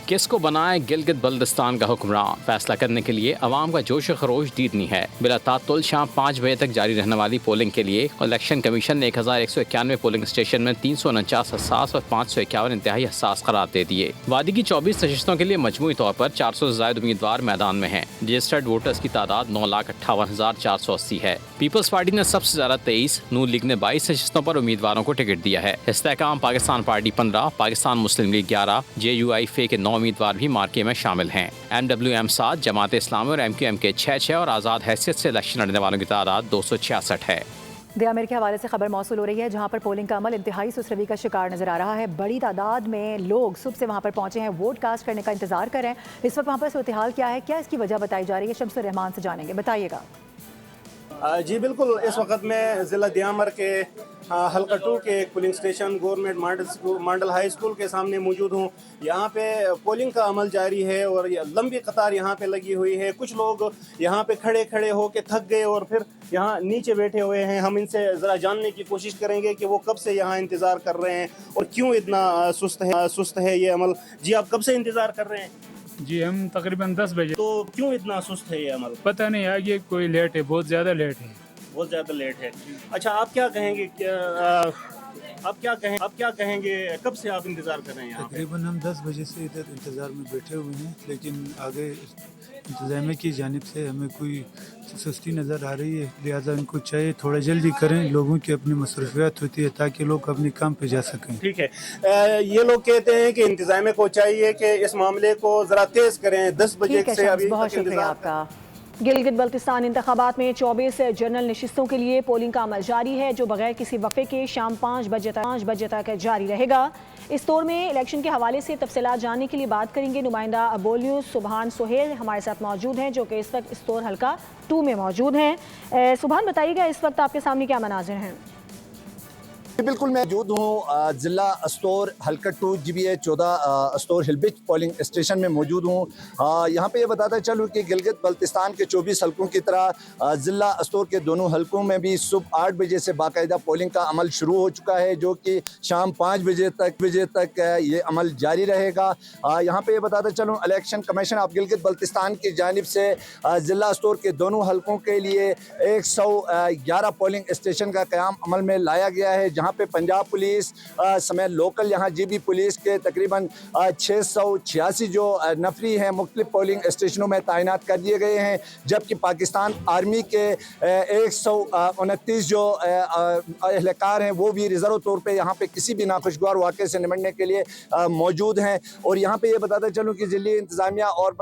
किस को बनाए गिलगित बल्तिस्तान का हुक्मरान, फैसला करने के लिए अवाम का जोश खरोश दीदनी है। बिला तातुल शाम 5 बजे तक जारी रहने वाली पोलिंग के लिए इलेक्शन कमीशन ने 1191 पोलिंग स्टेशन में 349 हसास और 551 इंतहाई हसास करार दे दिए। वादी की 24 नशिस्तों के लिए मजमूई तौर पर 400 से ज्यादा उम्मीदवार मैदान में हैं। रजिस्टर्ड वोटर्स की तादाद 9,58,480 है। पीपल्स पार्टी ने सबसे ज्यादा 23, नून लीग ने 22 नशिस्तों पर उम्मीदवारों को टिकट दिया है। इस्तेहकाम पाकिस्तान पार्टी 15, पाकिस्तान मुस्लिम लीग 11, JUIF के 9 उम्मीदवार भी मार्के में शामिल हैं। MWM 7, जमात इस्लामी और MQM के 6 और आज़ाद हैसियत से इलेक्शन लड़ने वालों की तादाद 266 है। दिया मेर के हवाले से खबर मौसूल हो रही है, जहां पर पोलिंग का अमल इंतहाई सुसरवी का शिकार नजर आ रहा है। बड़ी तादाद में लोग सुबह से वहां पर पहुंचे हैं, वोट कास्ट करने का इंतजार कर रहे हैं। इस वक्त वहां पर सूरत हाल क्या है, क्या इसकी वजह बताई जा रही है, शम्सुर रहमान से जानेंगे, बताइएगा। जी बिल्कुल, इस वक्त मैं ज़िला दियामर के हल्का 2 के एक polling station government model high school के सामने मौजूद हूँ। यहाँ पे पोलिंग का अमल जारी है और लंबी कतार यहाँ पे लगी हुई है। कुछ लोग यहाँ पे खड़े होके थक गए और फिर यहाँ नीचे बैठे हुए हैं। हम इनसे ज़रा जानने की कोशिश करेंगे कि वो कब से यहाँ इंतज़ार कर रहे हैं और क्यों इतना सुस्त है ये अमल। जी, आप कब से इंतज़ार कर रहे हैं? जी, हम तकरीबन 10 बजे। तो क्यों इतना सुस्त है ये अमल? पता नहीं, आगे कोई लेट है, बहुत ज़्यादा लेट है। बहुत ज़्यादा लेट है। अच्छा, आप क्या कहेंगे, आप क्या कहेंगे, कब से आप इंतज़ार कर रहे हैं यहाँ पे? तकरीबन हम 10 बजे से इधर इंतज़ार में बैठे हुए हैं, लेकिन आगे इंतज़ामिया की जानिब से हमें कोई सुस्ती नज़र आ रही है। लिहाजा इनको चाहिए थोड़ा जल्दी करें, लोगों की अपनी मसरूफियात होती है ताकि लोग अपने काम पे जा सकें। ठीक है, ये लोग कहते हैं कि इंतज़ामिया को चाहिए कि इस मामले को ज़रा तेज़ करें। 10 बजे से अभी बहुत शुक्रिया आपका। गिलगित बल्तिस्तान इंतखाबात में 24 जनरल नशिस्तों के लिए पोलिंग का अमल जारी है, जो बगैर किसी वक्फे के शाम 5 बजे तक जारी रहेगा। इस दौर में इलेक्शन के हवाले से तफसीलात जानने के लिए बात करेंगे नुमाइंदा अबोल न्यूज़ सुबहान सोहेल हमारे साथ मौजूद हैं, जो कि इस वक्त इस दौर हल्का 2 में मौजूद हैं। सुबहान, बताइएगा इस वक्त आपके सामने क्या मनाजिर हैं? बिल्कुल, मैं मौजूद हूँ ज़िला अस्तोर हल्का 2 GBA 14 अस्तोर हिलबिच पोलिंग स्टेशन में मौजूद हूँ। यहाँ पे ये बताता चलूँ कि गिलगित बल्तिस्तान के 24 हलकों की तरह ज़िला अस्तोर के दोनों हलकों में भी सुबह 8 बजे से बाकायदा पोलिंग का अमल शुरू हो चुका है, जो कि शाम 5 बजे तक ये अमल जारी रहेगा। यहाँ पे ये बताता चलूँ, election commission of Gilgit Baltistan की जानिब से ज़िला अस्तोर के दोनों हलकों के लिए 111 पोलिंग स्टेशन का क़याम अमल में लाया गया है, जहाँ पे पंजाब पुलिस समेत लोकल यहाँ GB पुलिस के तकरीबन 686 जो नफरी हैं मुख्तलिफ पोलिंग स्टेशनों में तैनात कर दिए गए हैं, जबकि पाकिस्तान आर्मी के 129 जो एहलकार हैं वो भी रिजर्व तौर पे यहाँ पे किसी भी नाखुशगवार वाक़े से निपटने के लिए मौजूद हैं। और यहाँ पे ये बताता चलूँ कि ज़िली इंतज़ामिया और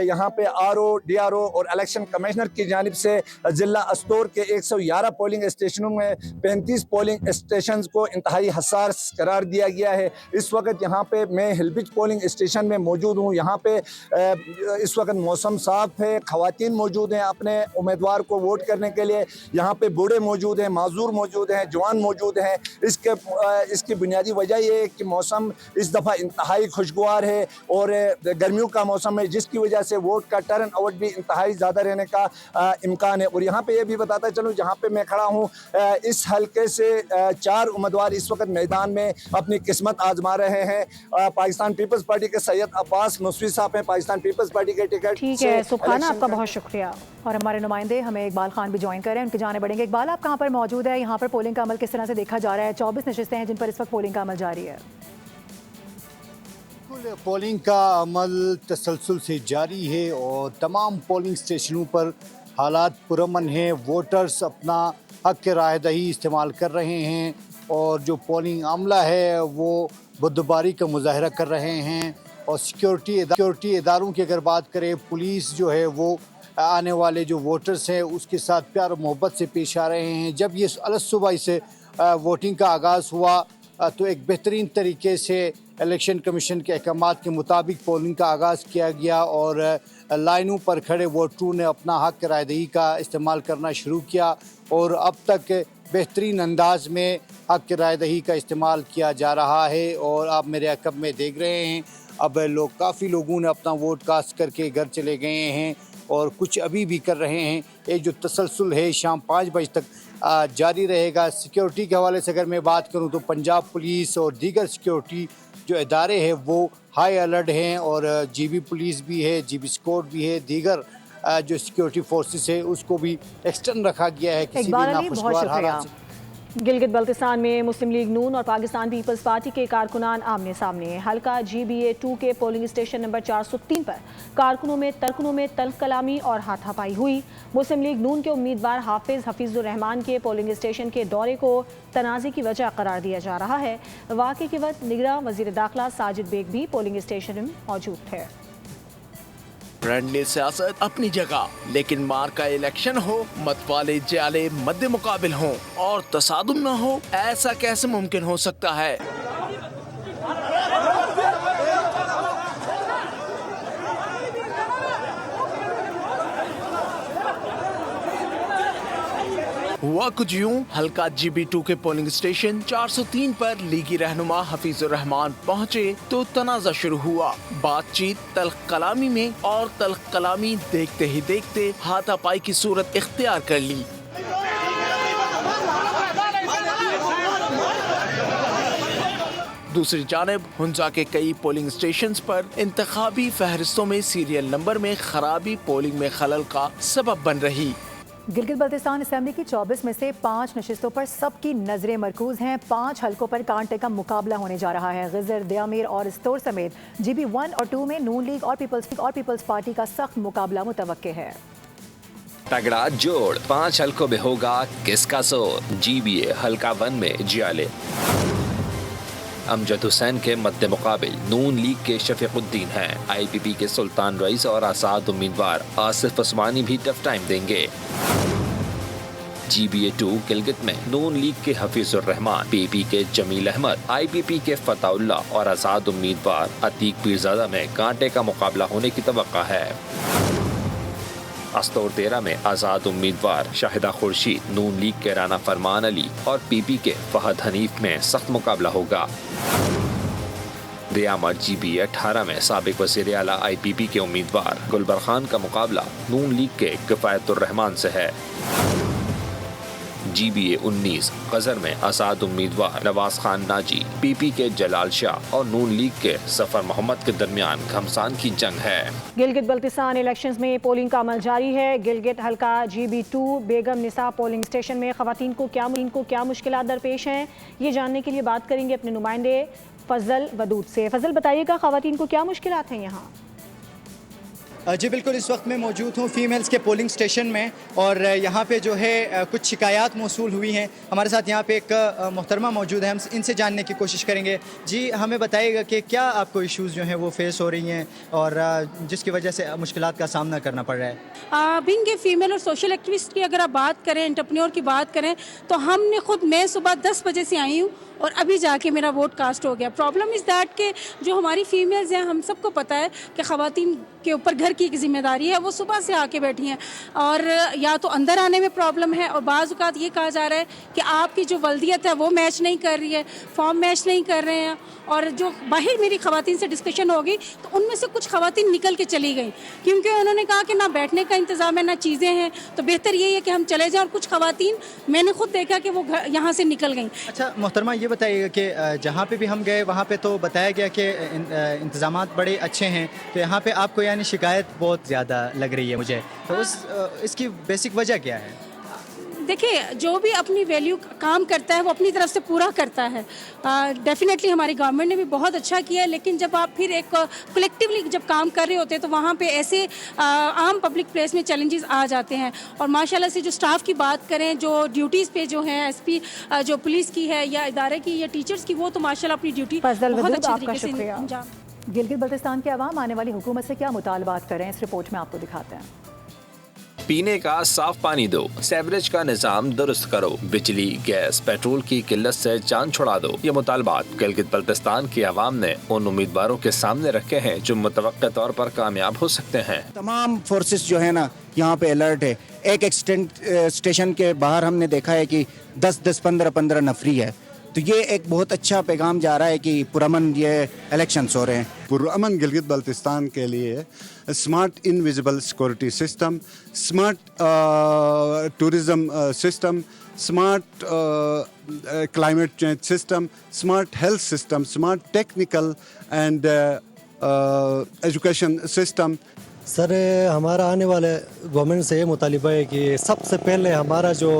यहाँ पे RO DRO और इलेक्शन कमिश्नर की जानिब से ज़िला अस्तोर के 111 पोलिंग स्टेशनों में 35 पोलिंग स्टेशन को इंतहाई हसास करार दिया गया है। इस वक्त यहाँ पे मैं हिलबिच पोलिंग स्टेशन में मौजूद हूँ। यहाँ पे इस वक्त मौसम साफ है, ख़वातीन मौजूद हैं अपने उम्मीदवार को वोट करने के लिए। यहाँ पे बूढ़े मौजूद हैं, माजूर मौजूद हैं, जवान मौजूद हैं। इसकी बुनियादी वजह ये है कि मौसम इस दफ़ा इंतहाई खुशगवार है और गर्मियों का मौसम है, जिसकी वजह से वोट का टर्न आउट भी इंतहाई ज़्यादा रहने का इम्कान है। और यहाँ पे ये भी बताता चलूँ, जहाँ पे मैं खड़ा हूँ इस हल्के से 4 उम्मीदवार इस वक्त मैदान में अपनी किस्मत आजमा रहे हैं। पाकिस्तान पीपल्स पार्टी के सैयद अब्बास मुसवी साहब हैं, पाकिस्तान पीपल्स पार्टी के टिकट। ठीक है सुबहान, आपका बहुत शुक्रिया। और हमारे नुमाइंदे हमें इकबाल खान भी ज्वाइन कर रहे हैं, उनके जाने बढ़ेंगे। इकबाल, आप कहाँ पर मौजूद है? यहाँ पर पोलिंग का अमल किस तरह से देखा जा रहा है? 24 नशिस्तें हैं जिन पर इस वक्त पोलिंग का अमल जारी है। पोलिंग का अमल तसलसल से जारी है और तमाम पोलिंग स्टेशनों पर हालात पुरअमन हैं। वोटर्स अपना हक के राय दही इस्तेमाल कर रहे हैं और जो पोलिंग अमला है वो बुर्दबारी का मुजाहरा कर रहे हैं। और सिक्योरिटी इदारों की अगर बात करें, पुलिस जो है वो आने वाले जो वोटर्स हैं उसके साथ प्यार और मोहब्बत से पेश आ रहे हैं। जब ये अलसुबह से वोटिंग का आगाज़ हुआ तो एक बेहतरीन तरीके से इलेक्शन कमीशन के अहकामात के मुताबिक पोलिंग का आगाज़ किया गया और लाइनों पर खड़े वोटरों ने अपना हक रायदही का इस्तेमाल करना शुरू किया और अब तक बेहतरीन अंदाज में हक रायदही का इस्तेमाल किया जा रहा है। और आप मेरे अकब में देख रहे हैं, अब काफ़ी लोगों ने अपना वोट कास्ट करके घर चले गए हैं और कुछ अभी भी कर रहे हैं। ये जो तसलसल है शाम 5 बजे तक जारी रहेगा। सिक्योरिटी के हवाले से अगर मैं बात करूं तो पंजाब पुलिस और दीगर सिक्योरिटी जो इदारे हैं वो हाई अलर्ट हैं और GB पुलिस भी है, GB स्क्वाड भी है, दीगर जो सिक्योरिटी फोर्सेस है उसको भी एक्सटेंड रखा गया है किसी भी इकबाल अली, बहुत नाखुशगवार शुक्रिया। हालात से। गिलगित बल्तिस्तान में मुस्लिम लीग नून और पाकिस्तान पीपल्स पार्टी के कारकुनान आमने सामने। हल्का GBA 2 के पोलिंग स्टेशन नंबर 403 पर कारकुनों में तल्ख कलामी और हाथापाई हुई। मुस्लिम लीग नून के उम्मीदवार हफीजुर रहमान के पोलिंग स्टेशन के दौरे को तनाज़े की वजह करार दिया जा रहा है। वाक़े के वक्त निगरां वज़ीर दाखिला साजिद बेग भी पोलिंग स्टेशन में मौजूद थे। रंडे सियासत अपनी जगह, लेकिन मार का इलेक्शन हो, मत वाले जाले मद्दे मुकाबिल हो और तसादुम न हो, ऐसा कैसे मुमकिन हो सकता है? हुआ कुछ यूं, हल्का GB 2 के पोलिंग स्टेशन 403 पर लीगी रहनुमा हफीजुर रहमान पहुंचे तो तनाजा शुरू हुआ। बातचीत तल्ख कलामी में और तल्ख कलामी देखते ही देखते हाथापाई की सूरत इख्तियार कर ली। दूसरी जानिब हुंजा के कई पोलिंग स्टेशंस पर इंतखाबी फहरिस्तों में सीरियल नंबर में खराबी पोलिंग में खलल का सबब बन रही। गिलगित बल्तिस्तान असेंबली की 24 में से 5 नशिस्तों पर सबकी नजरें मरकूज हैं। 5 हलकों पर कांटे का मुकाबला होने जा रहा है। गिजर, दयामीर और इस्तोर समेत GB 1 और 2 में नून लीग और पीपल्स पार्टी का सख्त मुकाबला मुतवक्के है। तगड़ा जोड़ 5 हलकों में होगा किसका जोर। GBA हल्का 1 में जियाले अमजद हुसैन के मद्दे मुकाबिल नून लीग के शफीकुद्दीन हैं। IPP के सुल्तान रईस और आसाद उम्मीदवार आसिफ उस्मानी भी टफ टाइम देंगे। GBA 2 गिलगित में नून लीग के हफीजुर रहमान, PP के जमील अहमद, IPP के फताउल्ला और आजाद उम्मीदवार अतीक पीरजादा में कांटे का मुकाबला होने की तवक्का है। अस्तौर 13 में आजाद उम्मीदवार शाहिदा खुर्शीद, नून लीग के राना फरमान अली और PP के फहद हनीफ में सख्त मुकाबला होगा। दयामर GBA 18 में साबिक वज़ीर आला IPP के उम्मीदवार गुलबर खान का मुकाबला नून लीग के किफायतुर रहमान से है। GBA 19 गजर में आजाद उम्मीदवार नवाज खान नाजी, PP के जलाल शाह और नून लीग के सफर मोहम्मद के दरमियान घमसान की जंग है। गिलगित बल्तिस्तान इलेक्शंस में पोलिंग का अमल जारी है। गिलगित हल्का GB 2 बेगम निसा पोलिंग स्टेशन में खवातीन को क्या मुश्किलात दरपेश हैं, ये जानने के लिए बात करेंगे अपने नुमाइंदे फजल वदूद से। फजल, बताइएगा खवातीन को क्या मुश्किलात हैं यहाँ? जी बिल्कुल, इस वक्त मैं मौजूद हूँ फीमेल्स के पोलिंग स्टेशन में और यहाँ पे जो है कुछ शिकायत मौसूल हुई हैं। हमारे साथ यहाँ पे एक मोहतरमा मौजूद है, हम इनसे जानने की कोशिश करेंगे। जी, हमें बताइएगा कि क्या आपको इश्यूज़ जो हैं वो फेस हो रही हैं और जिसकी वजह से मुश्किलात का सामना करना पड़ रहा है। बीइंग ए फीमेल और सोशल एक्टिविस्ट की अगर आप बात करें, एंटरप्रेन्योर की बात करें, तो मैं सुबह 10 बजे से आई हूँ और अभी जाके मेरा वोट कास्ट हो गया। प्रॉब्लम इज़ दैट कि जो हमारी फीमेल्स हैं, हम सबको पता है कि ख़वातीन के ऊपर घर की एक ज़िम्मेदारी है, वो सुबह से आके बैठी हैं और या तो अंदर आने में प्रॉब्लम है और बाज़ औक़ात ये कहा जा रहा है कि आपकी जो वल्दियत है वो मैच नहीं कर रही है, फॉर्म मैच नहीं कर रहे हैं। और जो बाहर मेरी ख़वातीन से डिस्कशन हो गई तो उनमें से कुछ ख़वातीन निकल के चली गई क्योंकि उन्होंने कहा कि ना बैठने का इंतज़ाम है ना चीज़ें हैं, तो बेहतर यही है कि हम चले जाएँ। और कुछ ख़वातीन मैंने खुद देखा कि वो यहाँ से निकल गई। अच्छा मोहतरमा, ये बताइएगा कि जहाँ पे भी हम गए वहाँ पे तो बताया गया कि इंतज़ामात बड़े अच्छे हैं, तो यहाँ पे आपको यानी शिकायत बहुत ज़्यादा लग रही है मुझे, तो इसकी बेसिक वजह क्या है? देखिए, जो भी अपनी वैल्यू काम करता है वो अपनी तरफ से पूरा करता है। डेफिनेटली हमारी गवर्नमेंट ने भी बहुत अच्छा किया है, लेकिन जब आप फिर एक कलेक्टिवली जब काम कर रहे होते हैं तो वहाँ पे ऐसे आम पब्लिक प्लेस में चैलेंजेस आ जाते हैं। और माशाल्लाह से जो स्टाफ की बात करें, जो ड्यूटीज़ पे जो है SP जो पुलिस की है या इदारे की या टीचर्स की, वो तो माशाल्लाह अपनी ड्यूटी बहुत अच्छे तरीके से अंजाम। गिलगित बल्तिस्तान के अवाम आने वाली हुकूमत से क्या मुतालबात करें, इस रिपोर्ट में आपको दिखाते हैं। पीने का साफ पानी दो, सेवरेज का निजाम दुरुस्त करो, बिजली, गैस, पेट्रोल की किल्लत से जान छुड़ा दो। ये मुतालबात गिलगित बल्तिस्तान के अवाम ने उन उम्मीदवारों के सामने रखे हैं जो मुतवक्किल तौर पर कामयाब हो सकते हैं। तमाम फोर्सेस जो है ना यहाँ पे अलर्ट है। एक एक्सटेंट स्टेशन के बाहर हमने देखा है कि 10-10, 15-15 नफरी है, तो ये एक बहुत अच्छा पैगाम जा रहा है कि पुरअमन ये इलेक्शंस हो रहे हैं। पुरअमन गिलगित बल्तिस्तान के लिए smart invisible security system, smart tourism system, smart climate change system, smart health system, smart technical and education system. Sir हमारा आने वाले गवर्नमेंट से ये मुतालिबा है कि सबसे पहले हमारा जो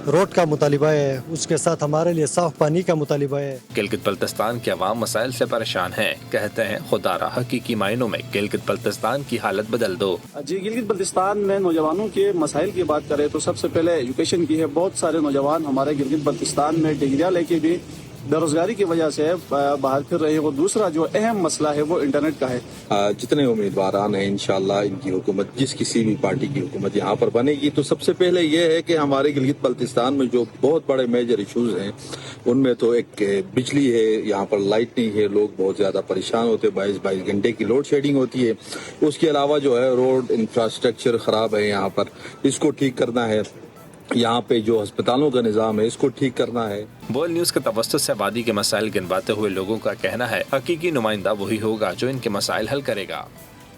रोड का मुतालिबा है, उसके साथ हमारे लिए साफ पानी का मुतालिबा है। गिलगित बल्तिस्तान के अवाम मसाइल से परेशान हैं। कहते हैं खुदारा हकीकी मायनों में गिलगित बल्तिस्तान की हालत बदल दो। जी, गिलगित बल्तिस्तान में नौजवानों के मसाइल की बात करें तो सबसे पहले एजुकेशन की है। बहुत सारे नौजवान हमारे गिलगित बल्तिस्तान में डिग्रियाँ लेके भी बेरोजगारी की वजह से बाहर फिर रहे हैं। और दूसरा जो अहम मसला है वो इंटरनेट का है। जितने उम्मीदवार हैं इंशाल्लाह इनकी हुकूमत, जिस किसी भी पार्टी की हुकूमत यहाँ पर बनेगी, तो सबसे पहले ये है कि हमारे गिलगित बल्तिस्तान में जो बहुत बड़े मेजर इश्यूज हैं उनमें तो एक बिजली है, यहाँ पर लाइट नहीं है, लोग बहुत ज्यादा परेशान होते हैं, 22 घंटे की लोड शेडिंग होती है। उसके अलावा जो है रोड इंफ्रास्ट्रक्चर खराब है, यहाँ पर इसको ठीक करना है। यहाँ पे जो अस्पतालों का निज़ाम है इसको ठीक करना है। वर्ल्ड न्यूज़ के तवस्सुत से आबादी के मसाइल गिनवाते हुए लोगों का कहना है हकीकी नुमाइंदा वही होगा जो इनके मसाइल हल करेगा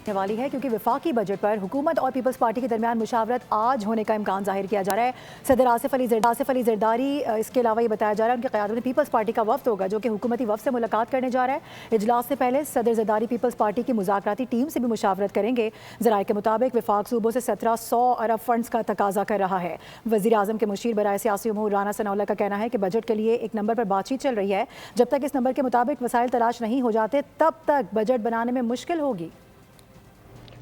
वाली है, क्योंकि वफाकी बजट पर हुकूमत और पीपल्स पार्टी के दरमियान मुशावरत आज होने का इम्कान जाहिर किया जा रहा है। सदर आसिफ अली जरदारी, इसके अलावा ये बताया जा रहा है उनकी क़यादत में पीपल्स पार्टी का वफ्द होगा जो कि हुकूमती वफ्द से मुलाकात करने जा रहा है। इजलास से पहले सदर जरदारी पीपल्स पार्टी की मुज़ाकराती टीम से भी मुशावरत करेंगे। ज़राए के मुताबिक वफाक सूबों से 1700 अरब फंड्स का तकाजा कर रहा है। वज़ीर आज़म के मुशीर बराए सियासी उमूर राना सनाउल्लाह का कहना है कि बजट के लिए एक नंबर पर बातचीत चल रही है। जब तक इस नंबर के मुताबिक वसाइल तलाश नहीं हो जाते तब तक बजट बनाने में मुश्किल होगी।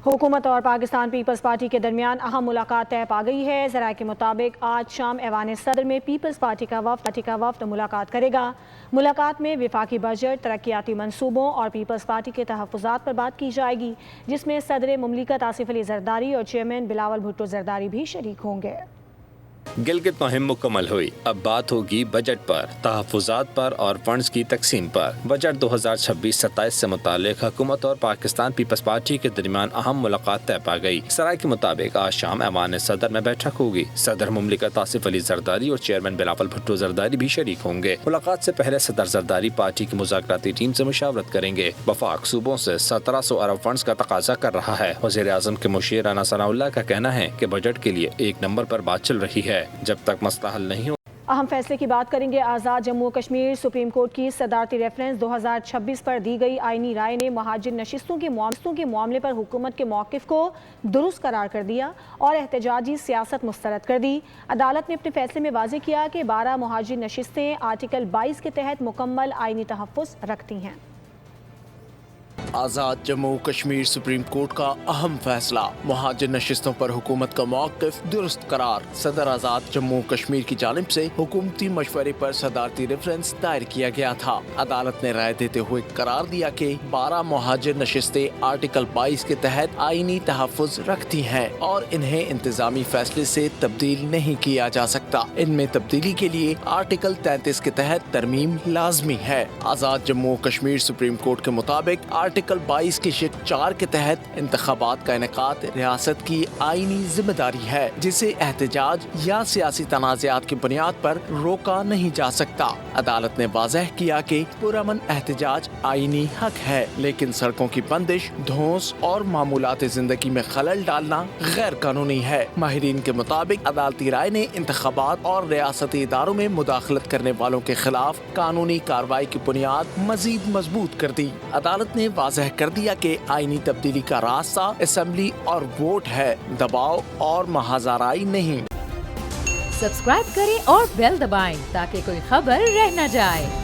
हुकूमत और पाकिस्तान पीपल्स पार्टी के दरमियान अहम मुलाकात तय पा गई है। ज़राए के मुताबिक आज शाम ऐवान सदर में पीपल्स पार्टी का वफ्द मुलाकात करेगा। मुलाकात में वफाकी बजट, तरक्याती मंसूबों और पीपल्स पार्टी के तहफ़्फ़ुज़ात पर बात की जाएगी, जिसमें सदर मुमलिकत आसिफ अली जरदारी और चेयरमैन बिलावल भुट्टो जरदारी भी शरीक होंगे। गिलगित मुहिम मुकम्मल हुई। अब बात होगी बजट पर, तहफ़्फ़ुज़ात पर और फंड्स की तकसीम पर। बजट 2026-27 से मुताल्लिक़ हुकूमत और पाकिस्तान पीपल्स पार्टी के दरमियान अहम मुलाकात तय पा गई। सराय के मुताबिक आज शाम ऐवान सदर में बैठक होगी। सदर मुमलिकत आसिफ अली जरदारी और चेयरमैन बिलावल भुट्टो जरदारी भी शरीक होंगे। मुलाकात से पहले सदर जरदारी पार्टी की मुज़ाकराती टीम से मुशावरत करेंगे। वफाक सूबों से 1700 अरब फंड्स का तकाजा कर रहा है। वज़ीर आज़म के मुशीर राना सनाउल्लाह का कहना है कि बजट के लिए एक नंबर पर बात चल रही है। जब तक मसला हल नहीं हो। अहम फैसले की बात करेंगे। आज़ाद जम्मू कश्मीर सुप्रीम कोर्ट की सदारती रेफरेंस 2026 पर दी गई आईनी राय ने महाजिर नशिस्तों के मामले पर हुकूमत के मौक़िफ़ को दुरुस्त करार कर दिया और एहतजाजी सियासत मुस्तरद कर दी। अदालत ने अपने फैसले में वाज़ेह किया कि 12 महाजिर नशिस्तें आर्टिकल 22 के तहत मुकम्मल आईनी तहफ़्फ़ुज़ रखती हैं। आज़ाद जम्मू कश्मीर सुप्रीम कोर्ट का अहम फैसला, महाजिर नशिस्तों पर हुकूमत का मौक़िफ़ दुरुस्त करार। सदर आज़ाद जम्मू कश्मीर की जानिब से हुकूमती मशवरे पर सदारती रेफरेंस दायर किया गया था। अदालत ने राय देते हुए करार दिया कि 12 महाजिर नशिस्तें आर्टिकल 22 के तहत आईनी तहफ़्फ़ुज़ रखती हैं और इन्हें इंतज़ामी फैसले से तब्दील नहीं किया जा सकता। इनमें तब्दीली के लिए आर्टिकल 33 के तहत तरमीम लाजमी है। आज़ाद जम्मू कश्मीर सुप्रीम कोर्ट के मुताबिक आर्टिकल 22 के शिक 4 के तहत इंतखाबात का इनेकाद रियासत की आईनी जिम्मेदारी है, जिसे एहतजाज या सियासी तनाज़ात की बुनियाद पर रोका नहीं जा सकता। अदालत ने वाज़ेह किया कि पुरअमन एहतजाज आईनी हक है, लेकिन सड़कों की बंदिश, धौंस और मामूलात जिंदगी में खलल डालना गैर कानूनी है। माहिरीन के मुताबिक अदालती राय ने इंतखाबात और रियासती इदारों में मुदाखलत करने वालों के खिलाफ कानूनी कार्रवाई की बुनियाद मजीद मजबूत कर दी। अदालत ने वाज़ेह कर दिया कि आईनी तब्दीली का रास्ता असेंबली और वोट है, दबाव और महाजराई नहीं। सब्सक्राइब करें और बेल दबाएं ताकि कोई खबर रह न जाए।